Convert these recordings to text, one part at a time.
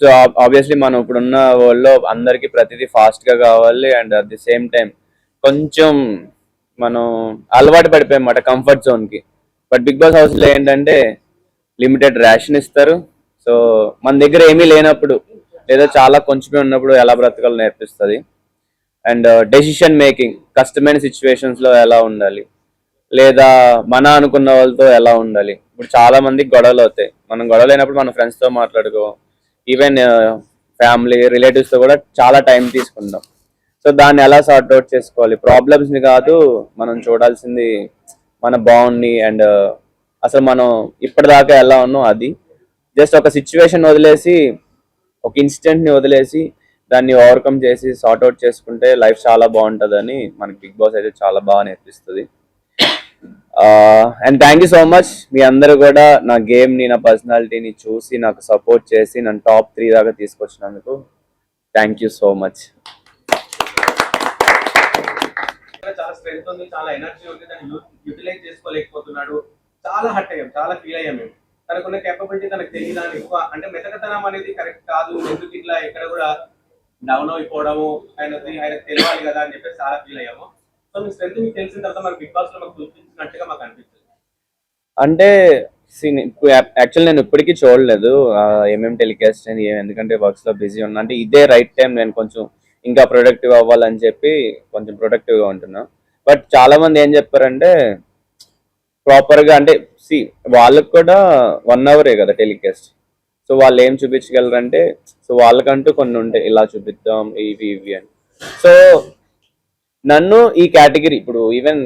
So obviously మనం ఇప్పుడున్న వరల్డ్లో అందరికీ ప్రతిదీ ఫాస్ట్గా కావాలి. And at the same time కొంచెం మనం అలవాటు పడిపోయామాట కంఫర్ట్ జోన్కి. బట్ బిగ్ బాస్ హౌస్లో ఏంటంటే లిమిటెడ్ రేషన్ ఇస్తారు. సో మన దగ్గర ఏమీ లేనప్పుడు లేదా చాలా కొంచెమే ఉన్నప్పుడు ఎలా బ్రతకాలో నేర్పిస్తుంది. అండ్ డెసిషన్ మేకింగ్, కష్టమైన సిచ్యువేషన్స్లో ఎలా ఉండాలి, లేదా మన అనుకున్న వాళ్ళతో ఎలా ఉండాలి. ఇప్పుడు చాలా మందికి గొడవలు అవుతాయి. మనం గొడవలు అయినప్పుడు మన ఫ్రెండ్స్తో మాట్లాడుకో, ఈవెన్ ఫ్యామిలీ రిలేటివ్స్తో కూడా చాలా టైం తీసుకుంటాం. సో దాన్ని ఎలా సార్ట్ అవుట్ చేసుకోవాలి, ప్రాబ్లమ్స్ని కాదు మనం చూడాల్సింది మన బాండ్ని. అండ్ అసలు మనం ఇప్పటిదాకా ఎలా ఉన్నాం అది జస్ట్ ఒక సిచ్యువేషన్ వదిలేసి, ఒక ఇన్సిడెంట్ని వదిలేసి దాన్ని ఓవర్కమ్ చేసి సార్ట్ అవుట్ చేసుకుంటే లైఫ్ చాలా బాగుంటుందని మనకి బిగ్ బాస్ అయితే చాలా బాగా నేర్పిస్తుంది. And thank you so much మీ అందరూ కూడా నా గేమ్ని, నా పర్సనాలిటీని చూసి నాకు సపోర్ట్ చేసి నన్ను టాప్ 3 దాకా తీసుకొచ్చినందుకు థ్యాంక్ యూ సో మచ్. చాలా స్ట్రెంత్ ఉంది, చాలా ఎనర్జీ ఉంది, దాన్ని యూటిలైజ్ చేసుకోలేకపోతున్నాడు. చాలా హర్ట్ అయ్యాం, చాలా ఫీల్ అయ్యాం మేము. తనకున్న కేపబిలిటీ తనకు తెలియదా ఎక్కువ, అంటే మెతకతనం అనేది కరెక్ట్ కాదు, ఎందుకు ఇట్లా ఎక్కడ కూడా డౌన్ అయిపోవడము ఆయనకు తెలియాలి కదా అని చెప్పేసి చాలా ఫీల్ అయ్యాము. సో మీ స్ట్రెంత్ మీకు తెలిసిన తర్వాత మనకు బిగ్ బాస్ లో మాకు చూపించినట్టుగా మాకు అనిపిస్తుంది. అంటే యాక్చువల్ నేను ఇప్పటికీ చూడలేదు ఏమేమి టెలికాస్ట్ అని, ఎందుకంటే వర్క్స్లో బిజీ ఉన్నా. అంటే ఇదే రైట్ టైం నేను కొంచెం ఇంకా ప్రొడక్టివ్ అవ్వాలని చెప్పి కొంచెం ప్రొడక్టివ్గా ఉంటున్నా. బట్ చాలా మంది ఏం చెప్పారంటే ప్రాపర్గా, అంటే వాళ్ళకు కూడా 1 అవరే కదా టెలికాస్ట్. సో వాళ్ళు ఏం చూపించగలరంటే, సో వాళ్ళకంటూ కొన్ని ఉంటాయి, ఇలా చూపిద్దాం ఇవి ఇవి అని. సో నన్ను ఈ కేటగిరీ, ఇప్పుడు ఈవెన్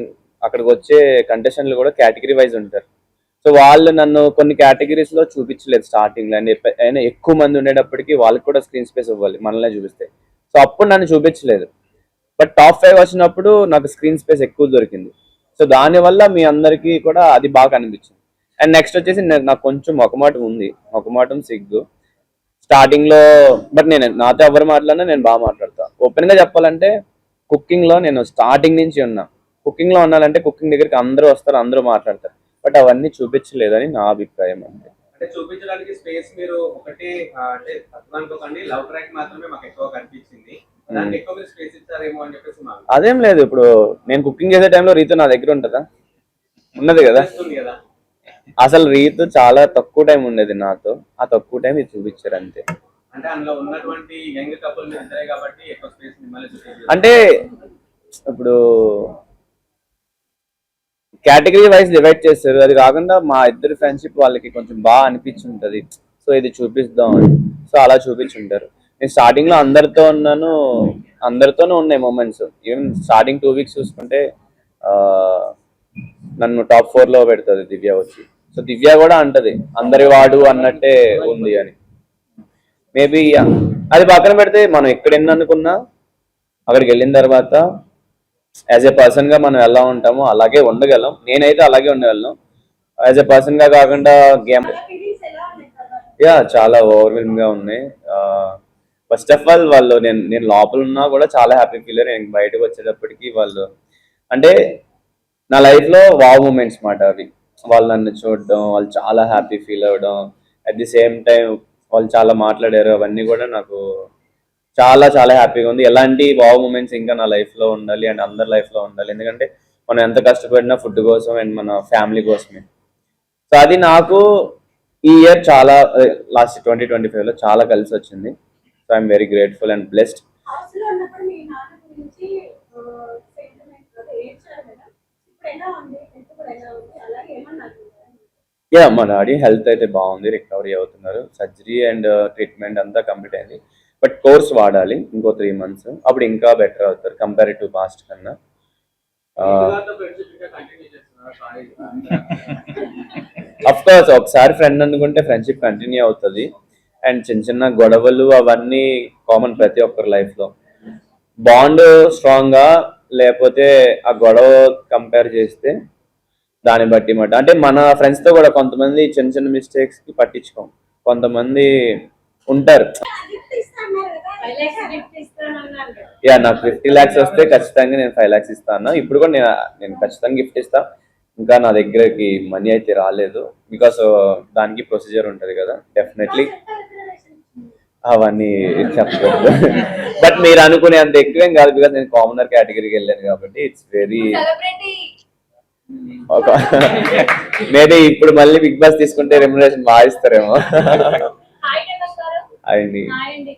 అక్కడికి వచ్చే కంటెస్టెంట్లు కూడా కేటగిరీ వైజ్ ఉంటారు. సో వాళ్ళు నన్ను కొన్ని కేటగిరీస్లో చూపించలేదు స్టార్టింగ్లో. అయినా ఎక్కువ మంది ఉండేటప్పటికి వాళ్ళకి కూడా స్క్రీన్ స్పేస్ ఇవ్వాలి, మనల్నే చూపిస్తే. సో అప్పుడు నన్ను చూపించలేదు. బట్ టాప్ 5 వచ్చినప్పుడు నాకు స్క్రీన్ స్పేస్ ఎక్కువ దొరికింది. సో దానివల్ల మీ అందరికీ కూడా అది బాగా అనిపించింది. అండ్ నెక్స్ట్ వచ్చేసి నాకు కొంచెం మొకమాటం ఉంది, మొకమాటం సిగ్గు స్టార్టింగ్లో. బట్ నేను నాతో ఎవరు మాట్లాడినా నేను బాగా మాట్లాడతాను. ఓపెన్గా చెప్పాలంటే కుకింగ్లో నేను స్టార్టింగ్ నుంచి ఉన్నా. కుకింగ్లో ఉన్నానంటే కుకింగ్ దగ్గరికి అందరూ వస్తారు, అందరూ మాట్లాడతారు. బట్ అవన్నీ చూపించలేదని నా అభిప్రాయం. అంటే చూపించడానికి స్పేస్ మీరు ఒకటి అంటే అనుకోకండి, లవ్ ట్రాక్ మాత్రమే మాకు ఎక్కువ కనిపించింది. అదేం లేదు. ఇప్పుడు నేను కుకింగ్ చేసే టైంలో రీతు నా దగ్గర ఉంటుందా? ఉన్నది కదా. అసలు రీతు చాలా తక్కువ టైం ఉండేది నాతో, ఆ తక్కువ టైం ఇది చూపించారు అంతే. అంటే ఇప్పుడు కేటగిరీ వైజ్ డివైడ్ చేస్తారు. అది కాకుండా మా ఇద్దరు ఫ్రెండ్షిప్ వాళ్ళకి కొంచెం బాగా అనిపించుంటది, సో ఇది చూపిస్తాం అని. సో అలా చూపించుంటారు. నేను స్టార్టింగ్లో అందరితో ఉన్నాను, అందరితోనూ ఉన్నాయి మూమెంట్స్. ఈవెన్ స్టార్టింగ్ 2 వీక్స్ చూసుకుంటే నన్ను టాప్ 4లో పెడుతుంది దివ్య వచ్చి. సో దివ్య కూడా అంటది అందరి వాడు అన్నట్టే ఉంది అని. మేబీ అది పక్కన పెడితే మనం ఎక్కడ అనుకున్నా అక్కడికి వెళ్ళిన తర్వాత యాజ్ ఏ పర్సన్గా మనం ఎలా ఉంటామో అలాగే ఉండగలం. నేనైతే అలాగే ఉండగలను యాజ్ ఏ పర్సన్గా కాకుండా. గేమ్ చాలా ఓవర్వెల్మ్గా ఉన్నాయి. ఫస్ట్ ఆఫ్ ఆల్ వాళ్ళు నేను లోపల ఉన్నా కూడా చాలా హ్యాపీ ఫీల్ అయ్యారు. నేను బయటకు వచ్చేటప్పటికి వాళ్ళు అంటే నా లైఫ్లో వావ్ మూమెంట్స్ మాట అవి. వాళ్ళు నన్ను చూడడం, వాళ్ళు చాలా హ్యాపీ ఫీల్ అవ్వడం, అట్ ది సేమ్ టైం వాళ్ళు చాలా మాట్లాడారు. అవన్నీ కూడా నాకు చాలా చాలా హ్యాపీగా ఉంది. ఎలాంటి వావ్ మూమెంట్స్ ఇంకా నా లైఫ్లో ఉండాలి అండ్ అందరి లైఫ్లో ఉండాలి. ఎందుకంటే మనం ఎంత కష్టపడినా ఫుడ్ కోసం అండ్ మన ఫ్యామిలీ కోసమే. సో అది నాకు ఈ ఇయర్ చాలా, లాస్ట్ 2025లో చాలా కలిసి వచ్చింది. So I'm very grateful and blessed. మా డాడీ హెల్త్ అయితే బాగుంది, రికవరీ అవుతున్నారు. సర్జరీ అండ్ ట్రీట్మెంట్ అంతా కంప్లీట్ అయింది. బట్ కోర్స్ వాడాలి ఇంకో 3 months, అప్పుడు ఇంకా బెటర్ అవుతారు కంపేర్ టు పాస్ట్ కన్నా. అఫ్ కోర్స్ ఒకసారి ఫ్రెండ్ అనుకుంటే ఫ్రెండ్షిప్ కంటిన్యూ అవుతుంది. అండ్ చిన్న చిన్న గొడవలు అవన్నీ కామన్ ప్రతి ఒక్కరి లైఫ్లో. బాండ్ స్ట్రాంగ్గా లేకపోతే ఆ గొడవ కంపేర్ చేస్తే దాన్ని బట్టి మాట. అంటే మన ఫ్రెండ్స్తో కూడా కొంతమంది చిన్న చిన్న మిస్టేక్స్కి పట్టించుకోం, కొంతమంది ఉంటారు. నాకు 50 lakhs వస్తే ఖచ్చితంగా నేను 5 lakhs ఇస్తాను. ఇప్పుడు కూడా నేను ఖచ్చితంగా గిఫ్ట్ ఇస్తాను. ఇంకా నా దగ్గరకి మనీ అయితే రాలేదు, బికాస్ దానికి ప్రొసీజర్ ఉంటుంది కదా. డెఫినెట్లీ అవన్నీ చెప్పలేదు. బట్ మీరు అనుకునే అంత ఎక్కువేం కాదు, బికాస్ నేను కామనర్ కేటగిరీకి వెళ్ళాను కాబట్టి ఇట్స్ వెరీ సెలబ్రిటీ ఒక మేబీ ఇప్పుడు మళ్ళీ బిగ్ బాస్ తీసుకుంటే రెమ్యునరేషన్ బాగా ఇస్తారేమో. హాయ్ టెనస్ గారు. అయింది. హాయ్ అండి.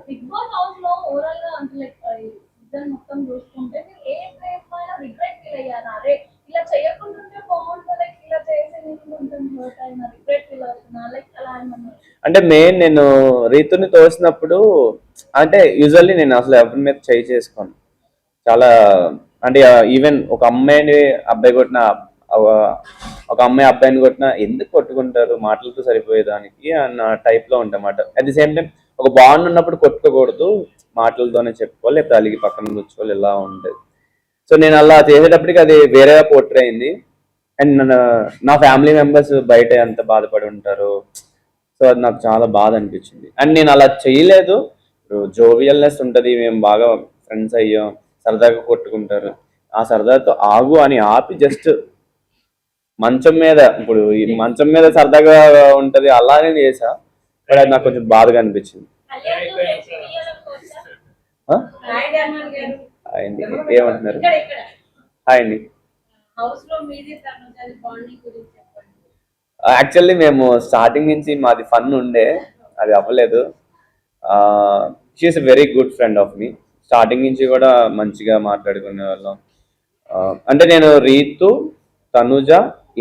బిగ్ బాస్ హౌస్ లో ఓవరాల్ గా అంటే లైక్ సీజన్ మొత్తం చూసుకుంటే మీరు ఏ ప్లేస్ పైన రిగ్రెట్ ఫీల్ అయ్యారా? అరే ఇలా చేయకుంటుంటే బాగుంటుంది, లైక్ ఇలా చేసి నేను కొంచెం హర్ట్ అయినా రిగ్రెట్ ఫీల్ అవుతున్నా, లైక్ అలా ఏమన్నా? అంటే మెయిన్ నేను రీతుని తోసినప్పుడు అంటే యూజువల్లీ నేను అసలు ఎవరి మీద చేయి చేసుకోను. చాలా అంటే ఈవెన్ ఒక అమ్మాయిని అబ్బాయి కొట్టిన ఒక అమ్మాయి అబ్బాయిని కొట్టినా ఎందుకు కొట్టుకుంటారు, మాటలతో సరిపోయేదానికి అన్న టైప్ లో ఉంటామాట. అట్ ది సేమ్ టైం ఒక బాండ్ ఉన్నప్పుడు కొట్టుకోకూడదు, మాటలతోనే చెప్పుకోవాలి, లేకపోతే అలిగి పక్కన కూర్చోవాలి, ఇలా ఉండేది. సో నేను అలా చేసేటప్పటికి అది వేరేగా పోర్ట్రే అయింది. అండ్ నా ఫ్యామిలీ మెంబర్స్ బయట ఎంత బాధపడి ఉంటారు, సో అది నాకు చాలా బాధ అనిపించింది. అండ్ నేను అలా చేయలేదు. ఇప్పుడు జోవియల్నెస్ ఉంటుంది, మేము బాగా ఫ్రెండ్స్ అయ్యాం, సరదాగా కొట్టుకుంటారు, ఆ సరదాతో ఆగు అని ఆపి జస్ట్ మంచం మీద, ఇప్పుడు ఈ మంచం మీద సరదాగా ఉంటది అలానే చేసా. బట్ అది నాకు కొంచెం బాధగా అనిపించింది. కళ్యాణ్ తో ఫ్రెండ్షిప్ తీయాలనుకోవచ్చా? ఆ? హాయ్ డామన్ గారు. హాయ్ అండి, ఏమంటున్నారు? ఇక్కడ హాయ్ అండి. హౌస్ లో మీది తనుజది బాండింగ్ గురించి చెప్పండి. యాక్చువల్లీ మేము స్టార్టింగ్ నుంచి మాది ఫన్ ఉండే, అది అవ్వలేదు. She's a very good friend of me. Starting నుంచి కూడా మంచిగా మాట్లాడుకునే వాళ్ళం. అంటే నేను రీతు, తనుజ,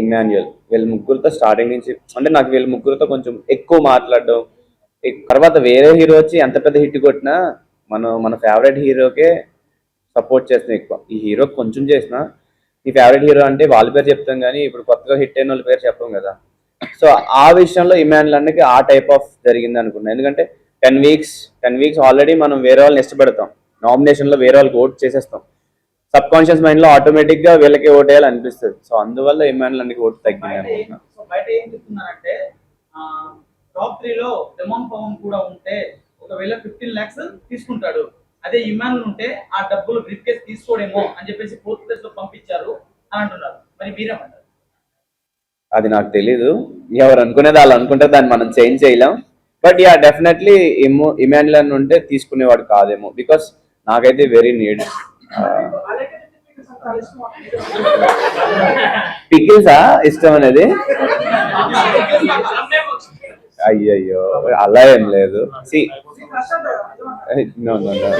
ఇమాన్యుయల్ వీళ్ళ ముగ్గురితో స్టార్టింగ్ నుంచి, అంటే నాకు వీళ్ళ ముగ్గురితో కొంచెం ఎక్కువ మాట్లాడడం. తర్వాత వేరే హీరో వచ్చి ఎంత పెద్ద హిట్ కొట్టినా మన ఫేవరెట్ హీరోకే సపోర్ట్ చేస్తాం ఎక్కువ. ఈ హీరో కొంచెం చేసినా ఈ ఫేవరెట్ హీరో అంటే వాళ్ళ పేరు చెప్తాం, కానీ ఇప్పుడు కొత్తగా హిట్ అయిన వాళ్ళ పేరు చెప్పాం కదా. సో ఆ విషయంలో ఇమాన్యుల్ అన్నకి ఆ టైప్ ఆఫ్ జరిగింది అనుకున్నాను. ఎందుకంటే 10 వీక్స్ ఆల్రెడీ మనం వేరే వాళ్ళని ఇష్టపడతాం, నామినేషన్లో వేరే వాళ్ళకి ఓట్ చేసేస్తాం. సబ్ కాన్షియస్ మైండ్ లో ఆటోమేటిక్ గా వీళ్ళకి ఓట్ వేయాలి అనిపిస్తుంది. సో అందువల్ల ఇమాన్యుల్ అన్నకి ఓటు తగ్గింది అనుకుంటున్నాను. బయట ఏం చెప్తున్నారంటే టాప్ 3 లో డెమాన్ పవన్ కూడా ఉంటే ఒకవేళ 15 lakhs తీసుకుంటాడు, అదే ఇమాన్యుల్ ఉంటే ఆ డబ్బులు బ్రీఫ్ కేస్ తీసుకోడేమో అని చెప్పేసి 4th place లో పంపించారు అని అంటున్నారు. మరి మీరేమంటారు? అది నాకు తెలీదు, ఎవరు అనుకునేది వాళ్ళు అనుకుంటే దాన్ని మనం చేంజ్ చేయలేం. బట్ యా డెఫినెట్లీ ఇమాన్యుల్ అని ఉంటే తీసుకునేవాడు కాదేమో, బికాస్ నాకైతే వెరీ నీడ్. పికిల్సా ఇష్టం అనేది? అయ్యయ్యో అలా ఏం లేదు.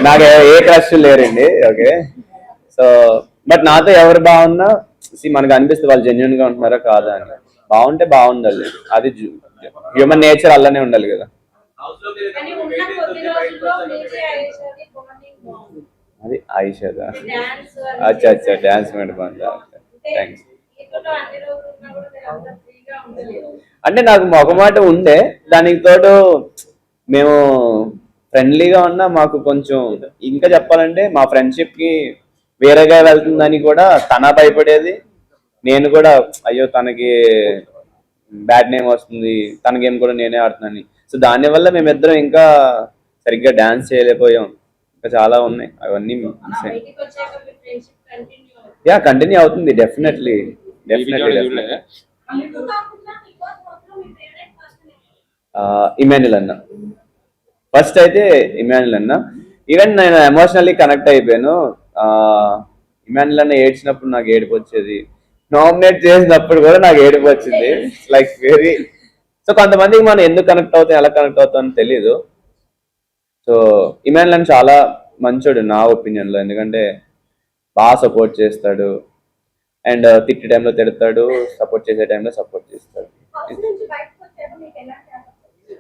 నాకు ఏ క్రష్ లేరండి. ఓకే, సో బట్ నాతో ఎవరు బాగున్నా మనకు అనిపిస్తుంది వాళ్ళు జెన్యున్ గా ఉంటున్నారా కాదా అని. బాగుంటే బాగుండాలి, అది హ్యూమన్ నేచర్ అలానే ఉండాలి కదా. కానీ ఉన్న కొద్ది రోజుల్లో మీది ఆయేషాది బాండింగ్ బాగుంది. అది ఆయిషదా? డాన్స్ అచ్చా అచ్చా, డాన్స్ మేడం బాగుందా? థ్యాంక్స్. ఇతను అన్ని రోజులు ఉన్నా కూడా మీరు అంత ఫ్రీగా ఉండలేదు. అంటే నాకు మొగమాట ఉండే, దానికి తోడు మేము ఫ్రెండ్లీగా ఉన్నా మాకు కొంచెం ఇంకా చెప్పాలంటే మా ఫ్రెండ్షిప్ కి వేరేగా వెళ్తుందని కూడా తన భయపడేది, నేను కూడా అయ్యో తనకి బ్యాడ్ నేమ్ వస్తుంది, తన గేమ్ కూడా నేనే ఆడుతున్నాను. సో దానివల్ల మేమిద్దరం ఇంకా సరిగ్గా డాన్స్ చేయలేకపోయాం. ఇంకా చాలా ఉన్నాయి అవన్నీ. బయటికి వచ్చాక మీ ఫ్రెండ్షిప్ కంటిన్యూ అవుతుంది. యా కంటిన్యూ అవుతుంది, డెఫినెట్లీ. మీకు కాకుండా బిగ్ బాస్ మొత్తం మీ ఫేవరెట్ పర్సన్ ఇమాన్యుల్ అన్న ఫస్ట్ అయితే. ఇమాన్యుల్ అన్న ఈవెన్ నేను ఎమోషనల్లీ కనెక్ట్ అయిపోయాను. ఇమాన్యుల్ అన్న ఏడ్చినప్పుడు నాకు ఏడుపు వచ్చేది, నామినేట్ చేసినప్పుడు కూడా నాకు ఏడుపు వచ్చింది. లైక్ వెరీ, సో కొంతమందికి మనం ఎందుకు కనెక్ట్ అవుతాం, ఎలా కనెక్ట్ అవుతాం అని తెలీదు. సో ఇమాన్యుల్ అన్న చాలా మంచోడు నా ఒపీనియన్లో, ఎందుకంటే బాగా సపోర్ట్ చేస్తాడు. అండ్ తిట్టే టైంలో తిడతాడు, సపోర్ట్ చేసే టైంలో సపోర్ట్ చేస్తాడు. హౌస్ నుంచి బయటకు వచ్చాక మీకు ఎలాంటి అనిపించింది?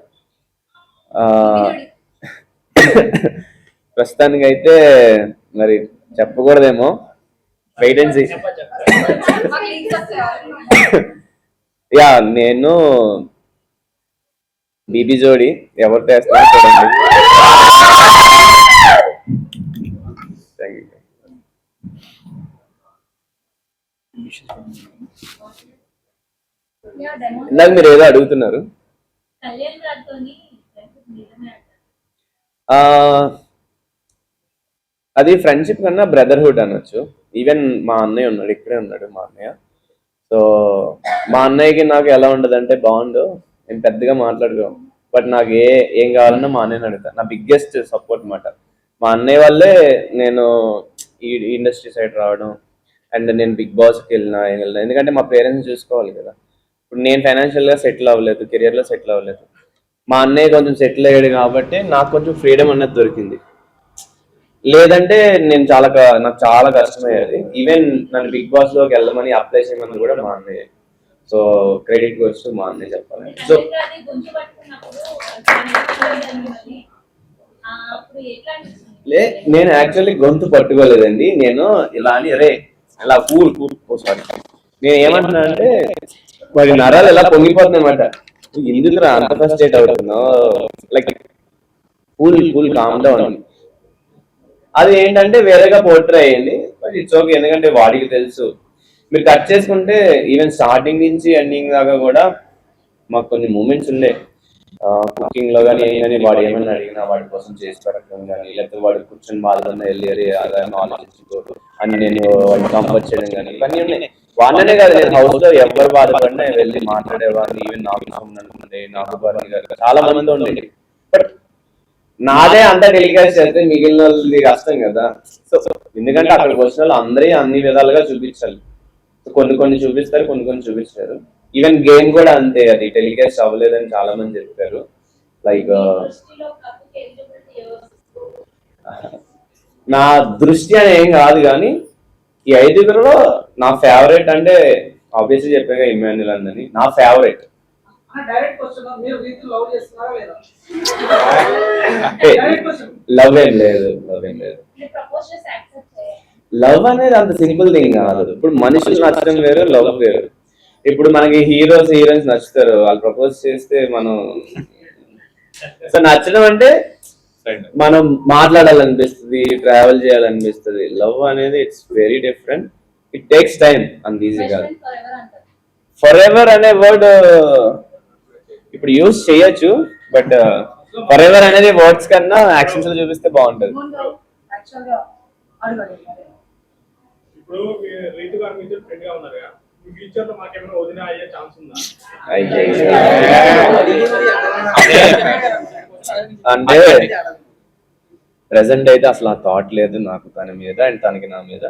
ప్రస్తుతానికి అయితే మరి చెప్పకూడదేమో, వెయిట్ అండ్ సీ. మాకు లింక్స్ వస్తాయి. యా నేను బీబీ జోడి ఎవరు చేస్తున్నా చూడండి. Thank you. యా డెమో ఇందాక మీరు ఏదో అడుగుతున్నారు. కళ్యాణ్ గారితోని ఫ్రెండ్షిప్ నిజమే అంటారు. అది ఫ్రెండ్షిప్ కన్నా బ్రదర్హుడ్ అనొచ్చు. ఈవెన్ మా అన్నయ్య ఉన్నాడు, ఇక్కడే ఉన్నాడు మా అన్నయ్య. సో మా అన్నయ్యకి నాకు ఎలా ఉండదంటే బాండ్, మేము పెద్దగా మాట్లాడుకోం. బట్ నాకు ఏం కావాలన్నా మా అన్నయ్యని అడుగుతా. నా బిగ్గెస్ట్ సపోర్ట్ మాట మా అన్నయ్య వల్లే నేను ఈ ఇండస్ట్రీ సైడ్ రావడం, అండ్ నేను బిగ్ బాస్కి వెళ్ళినా ఎందుకంటే మా పేరెంట్స్ చూసుకోవాలి కదా. ఇప్పుడు నేను ఫైనాన్షియల్గా సెటిల్ అవ్వలేదు, కెరియర్లో సెటిల్ అవ్వలేదు. మా అన్నయ్య కొంచెం సెటిల్ అయ్యాడు కాబట్టి నాకు కొంచెం ఫ్రీడమ్ అనేది దొరికింది. లేదంటే నేను నాకు చాలా కష్టమయ్యేది. ఈవెన్ నన్ను బిగ్ బాస్ లోకి వెళ్ళమని అప్లై చేయమని కూడా మా అన్నయ్య. సో క్రెడిట్ వచ్చి మా అన్నయ్య చెప్పాలి. సో అది గొంతు పట్టుకున్నప్పుడు అప్పుడు ఎట్లా అనిపిస్తుంది? నేను యాక్చువల్లీ గొంతు పట్టుకోలేదండి. నేను ఇలా అని అరే ఇలా సారీ నేను ఏమంటున్నా అంటే వాడి నరాలు ఎలా పొంగిపోతున్నాయి అన్నమాట. ఎందుకు అంత ఫ్రస్ట్రేట్ అవుతున్నావు, లైక్ కూల్ కామ్ డౌన్. అది ఏంటంటే వేరేగా పోర్ట్రే అయ్యింది, బట్ ఇట్స్ ఓకే. ఎందుకంటే వాడికి తెలుసు. మీరు కట్ చేసుకుంటే ఈవెన్ స్టార్టింగ్ నుంచి ఎండింగ్ దాకా కూడా మాకు కొన్ని మూమెంట్స్ ఉండే. కుకింగ్ లో కానీ ఏమని వాడు ఏమన్నా అడిగినా వాడి కోసం చేసి పెట్టడం కానీ, లేకపోతే వాడు కూర్చొని బాధన్నా వెళ్ళి అదని ఆలోచించుకోరు అని నేను వాడిని కంఫర్ట్ చేయడం కానీ ఇవన్నీ ఉన్నాయి. వాడినే కాదు, నేను హౌస్ లో ఎవరు బాధపడినా వెళ్ళి మాట్లాడేవాడిని. ఈవెన్ నాకు అనుకుంటే నాకు గారు చాలా మంది ఉండేది. బట్ నాదే అంత టెలికాస్ట్ చేస్తే మిగిలిన వాళ్ళది కష్టం కదా. సో ఎందుకంటే అక్కడికి వచ్చిన వాళ్ళు అందరి అన్ని విధాలుగా చూపించాలి. కొన్ని చూపిస్తారు, కొన్ని చూపించారు. ఈవెన్ గేమ్ కూడా అంతే, అది టెలికాస్ట్ అవ్వలేదని చాలా మంది చెప్పారు. లైక్ నా దృష్టి అని ఏం కాదు కానీ ఈ 5గురిలో నా ఫేవరెట్ అంటే ఆబ్వియస్లీ చెప్పాగా ఇమాన్యుల్ అందని నా ఫేవరెట్. డైరెక్ట్ క్వశ్చన్, మీరు రీతి లవ్ చేస్తున్నారా లేదా? లవ్ ఏం లేదు. లవ్ అనేది అంత సింపుల్ థింగ్ కాదు. ఇప్పుడు మనుషులు నచ్చడం వేరు, లవ్ వేరు. ఇప్పుడు మనకి హీరోయిన్స్ నచ్చుతారు, వాళ్ళు ప్రపోజ్ చేస్తే మనం సో నచ్చడం అంటే మనం మాట్లాడాలనిపిస్తుంది, ట్రావెల్ చేయాలనిపిస్తుంది. లవ్ అనేది it's very different, it takes time, అంత ఈజీ కాదు. ఫర్ ఎవర్ అనే వర్డ్ ఇప్పుడు యూజ్ చేయొచ్చు, బట్ ఫర్ ఎవర్ అనేది వర్డ్స్ కన్నా యాక్షన్స్ లో చూపిస్తే బాగుంటది. ఇప్పుడు రీతు గారు మీతో ఫ్రెండ్ గా ఉన్నారు, మీ ఫ్యూచర్ లో మాకేమైనా వదిన అయ్యే ఛాన్స్ ఉందా? అంటే ప్రెసెంట్ అయితే అసలు ఆ థాట్ లేదు నాకు తన మీద అండ్ తనకి నా మీద.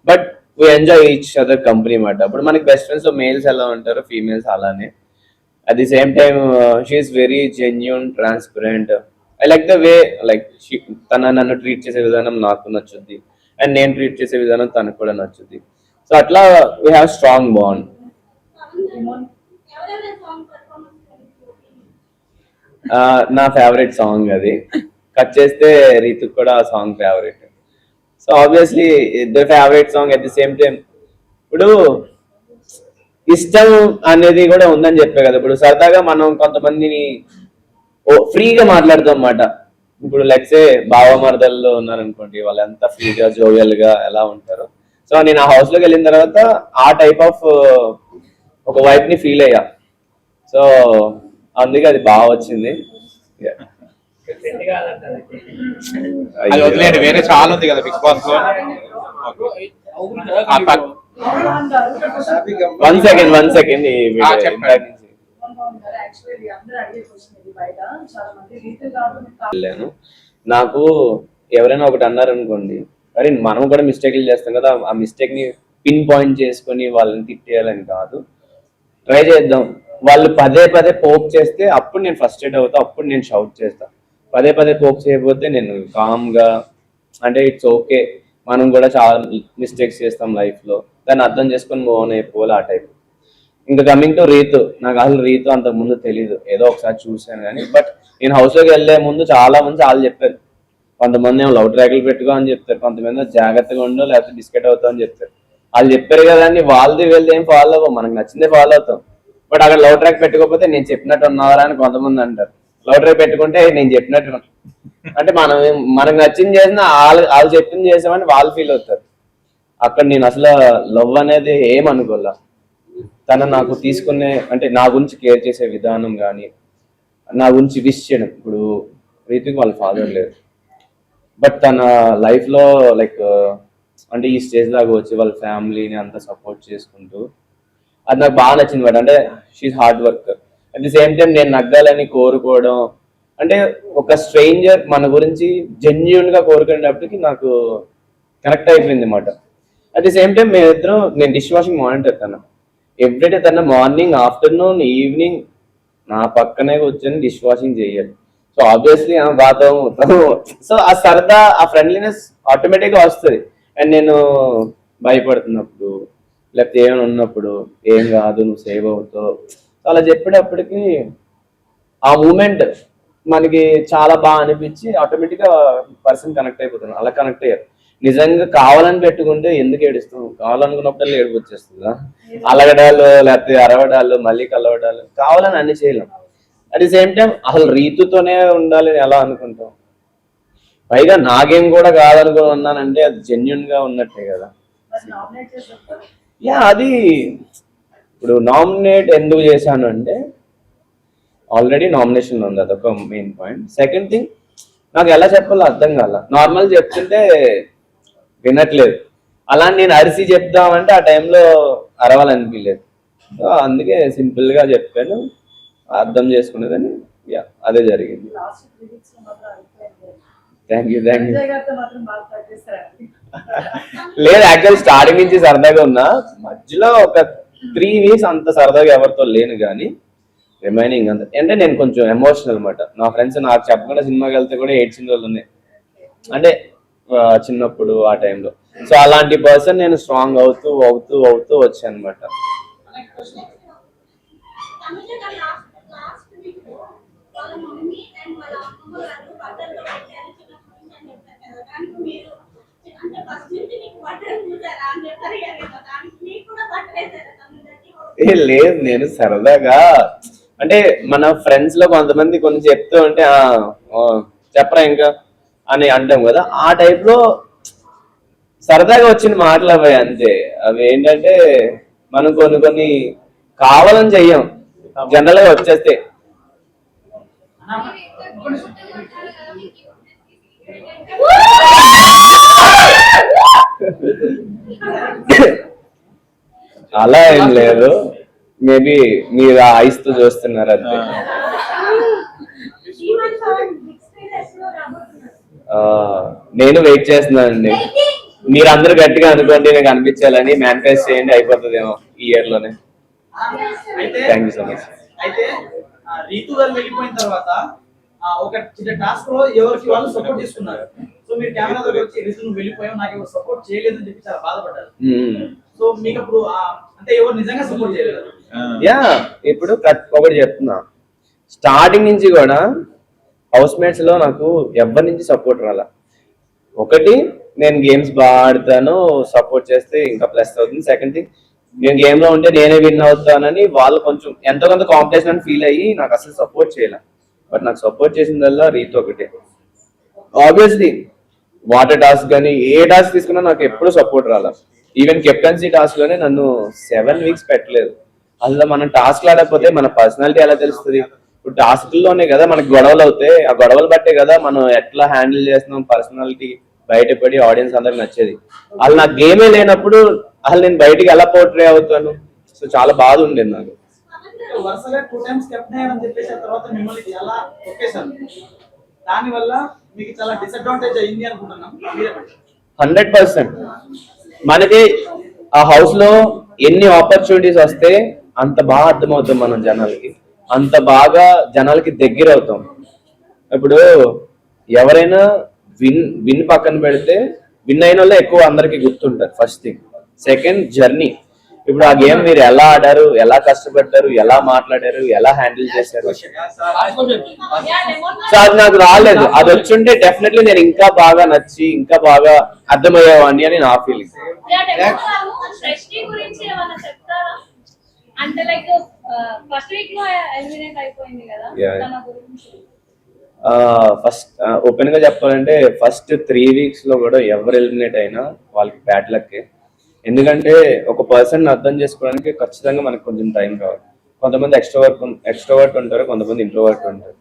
But we enjoy each other company మాట. అప్పుడు మనకి బెస్ట్ ఫ్రెండ్స్ లో మేల్స్ ఎలా ఉంటారో ఫీమేల్స్ అలానే. At the same time she's very genuine, transparent. I like the way like తన నన్ను ట్రీట్ చేసే విధానం నాకు నచ్చుద్ది, అండ్ నేను ట్రీట్ చేసే విధానం తనకు కూడా నచ్చుద్ది. సో అట్లా వీ హ్యావ్ స్ట్రాంగ్ బాండ్. నా ఫేవరెట్ సాంగ్ అది. కట్ చేస్తే రీతుకు కూడా ఆ సాంగ్ ఫేవరెట్. సో ఆబ్వియస్లీ ఇద్దరు favourite song. At the same time ఇప్పుడు ఇష్టం అనేది కూడా ఉందని చెప్పే కదా. ఇప్పుడు సరదాగా మనం కొంతమందిని ఫ్రీగా మాట్లాడుతాం అన్నమాట. ఇప్పుడు లెక్సే బావమరదల్లో ఉన్నారనుకోండి, వాళ్ళు ఎంత ఫ్రీగా జోవియల్ గా ఎలా ఉంటారు. సో నేను ఆ హౌస్ లోకి వెళ్ళిన తర్వాత ఆ టైప్ ఆఫ్ ఒక వైఫ్ ని ఫీల్ అయ్యా. సో అందుకే అది బాగా వచ్చింది. వేరే చాలా ఉంది కదా బిగ్ బాస్ లో. వన్ సెకండ్ నాకు ఎవరైనా ఒకటి అన్నారు అనుకోండి, అరే మనం కూడా మిస్టేక్లు చేస్తాం కదా, ఆ మిస్టేక్ ని పిన్ పాయింట్ చేసుకొని వాళ్ళని తిట్టేయాలని కాదు, ట్రై చేద్దాం. వాళ్ళు పదే పోక్ చేస్తే అప్పుడు నేను ఫ్రస్ట్రేట్ అవుతా, అప్పుడు నేను షౌట్ చేస్తా. పదే పోక్ చేయకపోతే నేను కామ్ గా అంటే ఇట్స్ ఓకే, మనం కూడా చాలా మిస్టేక్స్ చేస్తాం లైఫ్ లో, దాన్ని అర్థం చేసుకొని మూవ్ ఆన్ అయిపోవాలి ఆ టైప్. ఇంకా కమింగ్ టు రీతు, నాకు అసలు రీతు అంతకు ముందు తెలీదు, ఏదో ఒకసారి చూసాను కానీ. బట్ నేను హౌస్ లోకి వెళ్లే ముందు చాలా చెప్పారు. కొంతమంది ఏమో లవ్ ట్రాక్లు పెట్టుకో అని చెప్తారు, కొంతమంది జాగ్రత్తగా ఉండో లేకపోతే బిస్కెట్ అవుతావు అని చెప్తారు. వాళ్ళు చెప్పారు కదా అని వాళ్ళది వీళ్ళది ఏం ఫాలో అవ్వం, మనకు నచ్చిందే ఫాలో అవుతాం. బట్ అక్కడ లవ్ ట్రాక్ పెట్టుకోకపోతే నేను చెప్పినట్టు ఉన్నారా అని కొంతమంది అంటారు. లవ్ ట్రాక్ పెట్టుకుంటే నేను చెప్పినట్టు అంటే మనకు నచ్చింది చేసిన వాళ్ళు చెప్పింది చేసామని వాళ్ళు ఫీల్ అవుతారు. అక్కడ నేను అసలు లవ్ అనేది ఏమనుకోలే. తను నాకు తీసుకునే అంటే నా గురించి కేర్ చేసే విధానం కానీ, నా గురించి విష్ చేయడం. ఇప్పుడు రీతికి వాళ్ళ ఫాదర్ లేరు, బట్ తన లైఫ్లో లైక్ అంటే ఈ స్టేజ్ దాకా వచ్చి వాళ్ళ ఫ్యామిలీని అంతా సపోర్ట్ చేసుకుంటూ, అది నాకు బాగా నచ్చింది. బట్ అంటే she's hard work. At the same time నేను నగ్గాలని కోరుకోవడం, అంటే ఒక స్ట్రేంజర్ మన గురించి జెన్యున్ గా కోరుకునేటప్పటికి నాకు కనెక్ట్ అయిపోయింది అన్నమాట. అట్ ది సేమ్ టైం మేమిద్దరం, నేను డిష్ వాషింగ్ మానిటర్ తన ఎవ్రీడే, తన మార్నింగ్ ఆఫ్టర్నూన్ ఈవినింగ్ నా పక్కనే కూర్చొని డిష్ వాషింగ్ చేయాలి. సో ఆబ్వియస్లీ సో ఆ సరదా, ఆ ఫ్రెండ్లీనెస్ ఆటోమేటిక్ గా వస్తుంది. అండ్ నేను భయపడుతున్నప్పుడు లేకపోతే ఏమైనా ఉన్నప్పుడు ఏం కాదు నువ్వు సేవ్ అవుతావు అలా చెప్పేటప్పటికి ఆ మూమెంట్ మనకి చాలా బాగా అనిపించి ఆటోమేటిక్ గా పర్సన్ కనెక్ట్ అయిపోతున్నాను. అలా కనెక్ట్ అయ్యారు. నిజంగా కావాలని పెట్టుకుంటే ఎందుకు ఏడుస్తాం, కావాలనుకున్నప్పుడు ఏడుపు వచ్చేస్తుందా, అలగడాలు లేకపోతే అరవడాలు మళ్ళీ కలవడాలు, కావాలని అన్ని చేయలేం. అట్ ది సేమ్ టైం అసలు రీతుతోనే ఉండాలని ఎలా అనుకుంటాం, పైగా నాకేం కూడా కాదనుకుని ఉన్నానంటే అది జెన్యున్ గా ఉన్నట్టే కదా. యా, అది ఇప్పుడు నామినేట్ ఎందుకు చేశాను అంటే ఆల్రెడీ నామినేషన్ ఉంది, అదొక మెయిన్ పాయింట్. సెకండ్ థింగ్, నాకు ఎలా చెప్పాలో అర్థం కాల. నార్మల్ చెప్తుంటే వినట్లేదు, అలా నేను అరిసి చెప్దామంటే ఆ టైంలో అరవాలనిపించలేదు. సో అందుకే సింపుల్ గా చెప్పాను, అర్థం చేసుకునేదని. యా, అదే జరిగింది. Thank you. లేదు, యాక్చువల్ స్టార్టింగ్ నుంచి సరదాగా ఉన్నా, మధ్యలో ఒక 3 weeks అంత సరదాగా ఎవరితో లేను, కానీ రిమైనింగ్ అంత అంటే నేను కొంచెం ఎమోషనల్ అనమాట. నా ఫ్రెండ్స్ నాకు చెప్పకుండా సినిమాకి వెళ్తే కూడా ఏడ్చిన రోజులు ఉన్నాయి, అంటే చిన్నప్పుడు ఆ టైంలో. సో అలాంటి పర్సన్ నేను స్ట్రాంగ్ అవుతూ అవుతూ అవుతూ వచ్చాను అనమాట. లేదు, నేను సరదాగా అంటే మన ఫ్రెండ్స్ లో కొంతమంది కొన్ని చెప్తూ ఉంటే చెప్పరా ఇంకా అని అంటాం కదా, ఆ టైప్ లో సరదాగా వచ్చిన మాటలు అవి అంతే. అవి ఏంటంటే మనం కొన్ని కావాలని చెయ్యం, జనరల్ గా వచ్చేస్తే. అలా ఏం లేదు, మేబీ మీరు ఆ ఐస్ తో చూస్తున్నారు అంతే. నేను వెయిట్ చేస్తున్నానండి, మీరు అందరూ గట్టిగా అనుకోండి, నాకు అనిపించాలని మేనిఫెస్ట్ చేయండి, అయిపోతుందేమో ఈ ఇయర్ లోనే. Thank you so much. అయితే రీతు గారు వెళ్ళిపోయిన తర్వాత ఒక చిన్న టాస్క్ లో ఎవరికి వాళ్ళు సపోర్ట్ చేసుకున్నారు. సో మీరు కెమెరా దగ్గర వచ్చి రీతు నువ్వు వెళ్ళిపోయావు, నాకు ఎవరు సపోర్ట్ చేయలేదు అని చెప్పి చాలా బాధపడ్డారు. సో మీకు అప్పుడు అంటే ఎవరు నిజంగా సపోర్ట్ చేయలేదు? యా, ఇప్పుడు ఒకటి చెప్తున్నా, స్టార్టింగ్ నుంచి కూడా హౌస్ మేట్స్ లో నాకు ఎవరి నుంచి సపోర్ట్ రాలా. ఒకటి, నేను గేమ్స్ బాగా ఆడతాను, సపోర్ట్ చేస్తే ఇంకా ప్లస్ అవుతుంది. సెకండ్ థింగ్, నేను గేమ్ లో ఉంటే నేనే విన్ అవుతానని వాళ్ళు కొంచెం ఎంతో కొంత కాంపిటీషన్ అని ఫీల్ అయ్యి నాకు అసలు సపోర్ట్ చేయలే. బట్ నాకు సపోర్ట్ చేసిందల్లా రీతు ఒకటే. ఆబ్వియస్లీ వాటర్ టాస్క్ కానీ ఏ టాస్క్ తీసుకున్నా నాకు ఎప్పుడు సపోర్ట్ రాలా. ఈవెన్ కెప్టెన్సీ టాస్క్ లోనే నన్ను 7 weeks పెట్టలేదు. అసలు మనం టాస్క్ ఆడకపోతే మన పర్సనాలిటీ ఎలా తెలుస్తుంది? ఇప్పుడు టాస్క్లోనే కదా మనకి గొడవలు అవుతాయి, ఆ గొడవలు బట్టే కదా మనం ఎట్లా హ్యాండిల్ చేస్తున్నాం పర్సనాలిటీ బయటపడి ఆడియన్స్ అందరికి నచ్చేది. అసలు నాకు గేమే లేనప్పుడు అసలు నేను బయటికి ఎలా పోర్ట్రే అవుతాను? సో చాలా బాధ ఉండేది నాకు. వరుసగా 2 times కెప్టెన్ అయ్యారని చెప్పేసి ఆ తర్వాత మిమ్మల్ని చాలా ఒకేసారి దానివల్ల మీకు చాలా డిసడ్వాంటేజ్ అయింది అనుకుంటున్నాం. 100%. మనకి ఆ హౌస్ లో ఎన్ని ఆపర్చునిటీస్ వస్తే అంత బాగా అర్థమవుతాం మనం జనాలకి, అంత బాగా జనాలకి దగ్గర అవుతాం. ఇప్పుడు ఎవరైనా విన్ పక్కన పెడితే విన్ అయిన వాళ్ళే ఎక్కువ అందరికి గుర్తుంటారు. First thing. Second, journey. ఇప్పుడు ఆ గేమ్ మీరు ఎలా ఆడారు, ఎలా కష్టపడ్డారు, ఎలా మాట్లాడారు, ఎలా హ్యాండిల్ చేశారు. సో అది నాకు రాలేదు. అది వచ్చుంటే డెఫినెట్లీ నేను ఇంకా బాగా నచ్చి ఇంకా బాగా అర్థమయ్యేవాడిని అని నా ఫీలింగ్. అంటే లైక్ ఫస్ట్ వీక్ లో ఎలిమినేట్ అయిపోయింది కదా, తన గురించి ఫస్ట్ ఓపెన్ గా చెప్పాలంటే ఫస్ట్ 3 weeks లో కూడా ఎవరు ఎలిమినేట్ అయినా వాళ్ళకి బ్యాడ్ లక్. ఎందుకంటే ఒక పర్సన్ అర్థం చేసుకోవడానికి ఖచ్చితంగా మనకు కొంచెం టైం కావాలి. కొంతమంది ఎక్స్ట్రోవర్ట్ ఉంటారు, కొంతమంది ఇంట్రోవర్ట్ ఉంటారు.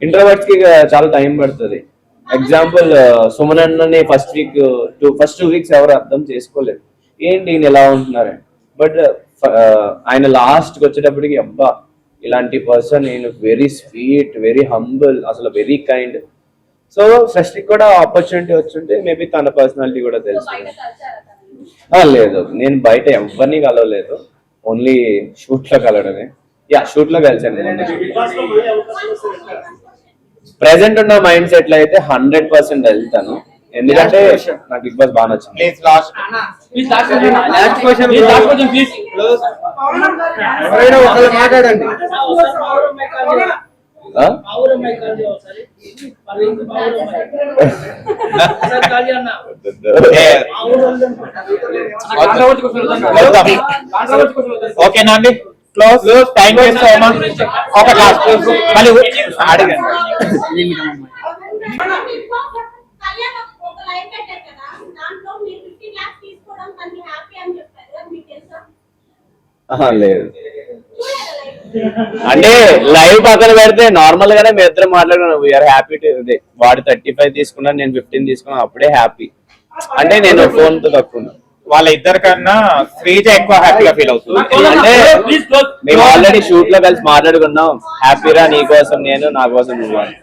ఇంట్రోవర్ట్స్ కి చాలా టైం పడుతుంది. ఎగ్జాంపుల్ సుమన్ అన్నని ఫస్ట్ 2 weeks ఎవరు అర్థం చేసుకోలేదు, ఏంటి ఈయన ఎలా ఉంటున్నారని. బట్ ఆయన లాస్ట్కి వచ్చేటప్పటికి అబ్బా ఇలాంటి పర్సన్ నేను వెరీ స్వీట్, వెరీ హంబుల్, అసలు వెరీ కైండ్. సో ఫస్ట్ కూడా ఆపర్చునిటీ వచ్చుంటే మేబీ తన పర్సనాలిటీ కూడా సో తెలుసు. బయట కలిసారా తనని? లేదు, నేను బయట ఎవరిని కలవలేదు, ఓన్లీ షూట్ లో కలవడమే. యా, షూట్ లో కలిసాను. ప్రెసెంట్ ఉన్న మైండ్ సెట్ లో అయితే 100% వెళ్తాను, ఎందుకంటే నాకు బిగ్ బాస్ బాగా నచ్చింది. ప్లీజ్ లాస్ట్ ఎవరైనా ఒకళ్ళు మాట్లాడండి. ఆ? ఓకేనా అండి, close. Thank you so much. ఒక లాస్ట్ మళ్ళీ అడగండి. కళ్యాణ్ ఒక లైవ్ పెట్టారు కదా, దాంట్లో మీరు 15 lakhs తీసుకోవడం తనకి హ్యాపీ అని చెప్పారు కదా, మీకు తెలుసా? ఆహా, లేదు. చూడాలి లైవ్. అంటే లైవ్ పక్కన పెడితే నార్మల్ గానే మేము ఇద్దరం మాట్లాడుకున్నాం. వీఆర్ హ్యాపీ టు, వాడు 35 తీసుకున్నాను, నేను 15 తీసుకున్నాను, అప్పుడే హ్యాపీ. అంటే నేను ఫోన్ తో తక్కువ, వాళ్ళ ఇద్దరి కన్నా శ్రీజ ఎక్కువ హ్యాపీగా ఫీల్ అవుతుంది. అంటే మేము ఆల్రెడీ షూట్ లో కలిసి మాట్లాడుకున్నాం, హ్యాపీరా నీ కోసం నేను, నా కోసం నువ్వు అని.